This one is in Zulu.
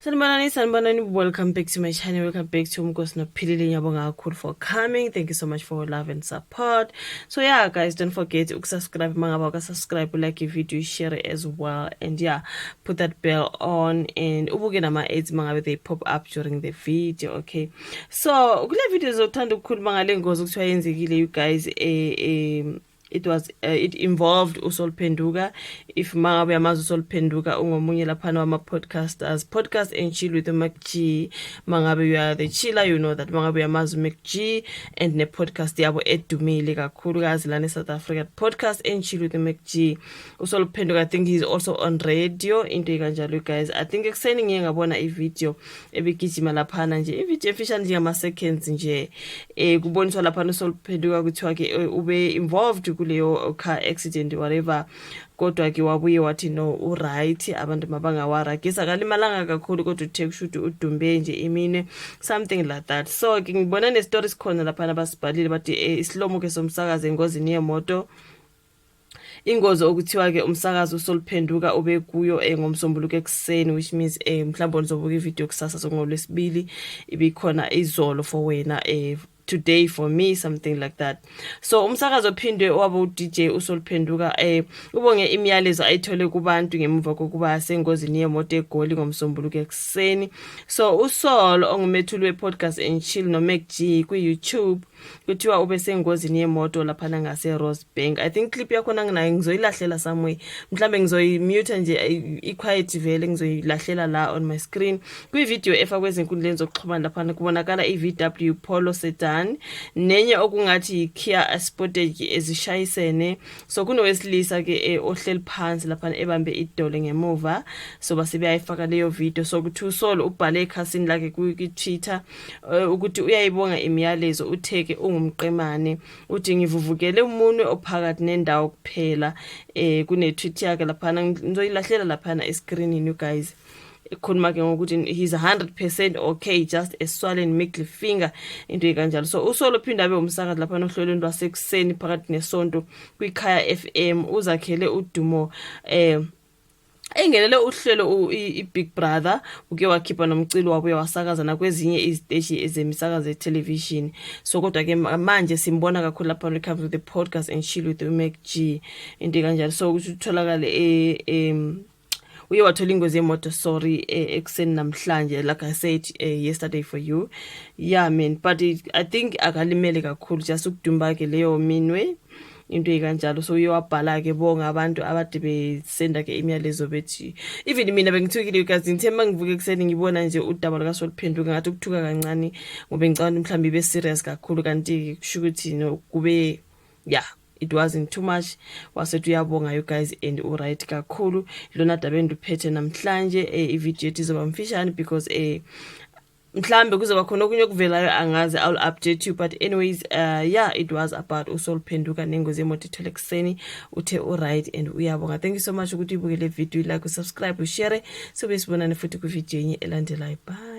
Sanibonani, welcome back to my channel. Welcome back to Umkosi Nophilile. Ngiyabonga kakhulu for coming. Thank you so much for love and support. So yeah, guys, don't forget to subscribe. Mangaba subscribe, like a video, share it as well, and yeah, put that bell on. And ubuke nama ads mangabe they pop up during the video. Okay, so kule videos zokuthanda ukukhuluma ngale ngozi okuthiwa yenzekile, you guys. It involved uSol Phenduka. If mangabe yamazi uSol Phenduka ungomunye laphana wama podcasters, podcast and chill with MacG. Mangabe you are the chiller, you know that mangabe yamazi MacG and ne podcast yabo edumile kakhulukazi lana South Africa, podcast and chill with MacG. uSol Phenduka, I think he's also on radio into ikanjalo, guys. I think ekseni ngiye ngabona ivideo ebigijima laphana nje, ivideo efishane nje ngama seconds nje, kuboniswa laphana uSol Phenduka kuthiwa ke ube involved kuleyo car accident whatever, kodwa ke wabuye wathi no right, abantu mabangawara gesa kalimalanga kakhulu kodwa uthe kushuthi udumbe nje imini, something like that. So ke ngibona ne stories khona lapha basibhalile bathi islomo ke somsakazi engozini yemoto, ingozi okuthiwa ke umsakazi uSol Phenduka ube kuyo ngomsombuluko ekseni, which means mhlawumbe nizobuka ivideo kusasa sokungolwesibili, ibikhona izolo for wena, today for me, something like that. So umsakazo phindwe wabo DJ uSol Phenduka ubonge imiyalezo ayithole kubantu ngemuva kokuba sengozini yemoto eGoli ngomsombuluko ekseni. So uSol ongumethuli we-podcast and chill no MacG ku YouTube kuthiwa ube sengozini yemoto lapha ngase Rosebank. I think clip yakho nginayo ngizoyilahlela somewhere, mhlambe ngizoyimute nje iquiet vele, ngizoyilahlela la on my screen ku video efakwe ezinkundleni zokuxhumana lapha kubonakala iVW Polo sedan nenye okungathi Kia Sportage ezishayisene. So kunowesilisa ke ohleli phansi lapha ebambe idole ngemuva, so basibe ayifaka leyo video. So kuthi uSol ubhale ekhasini lakhe ku Twitter ukuthi uyayibonga imiyalezo, utheke ungumqemane, uthi ngivuvukele umunwe ophakathi nendawo kuphela. Kune tweet yakhe lapha ngizoyilahlela lapha escreenini, you guys. Khuluma ke ngokuthi he's 100% okay, just a swollen middle finger into ikanjalo. So uSol uphinda abe umsakazi lapha nohlelweni lwasekuseni phakathi nesonto kwiKhaya FM, uzakhele udumo engelele uhlelo iBig Brother, uke wakhipha nomcilo wabuye wasakaza nakwezinye iziteshi ezemisakazo etelevision. So kodwa ke manje simbona kakhulu lapha when it comes to the podcast and chill with MacG into kanjalo. So kutholakala uye wathola ingozi yemoto, sorry, ekseni namhlanje, like I said yesterday for you. Yeah man, but I think akalimele kakhulu, just ukudumba ke leyo minwe into ikanjalo. So uye wabhala ke bonga abantu abade besenda ke imiyalezo bethi, even mina bengithukile because ngithemba ngivuke ekseni ngibona nje udaba lakaSol Phenduka ngathi ukuthuka kancane ngoba ngicabanga mhlawumbe ibe serious kakhulu, kanti kusho ukuthi no kube yeah, it wasn't too much. Wasethi uyabonga you guys and alright kakhulu. Lona daba endiphethe namhlanje ivideo izoba mfishane because mhlambe kuzoba khona okunye okuvelayo angazi, I'll update you, but anyways yeah, it was about uSol Phenduka nengozi yemoto ithole ekseni, uthe alright and uyabonga. Thank you so much ukuthi ubukele video, like, subscribe, share, so besibonane futhi ku video enye elandelayo. Bye.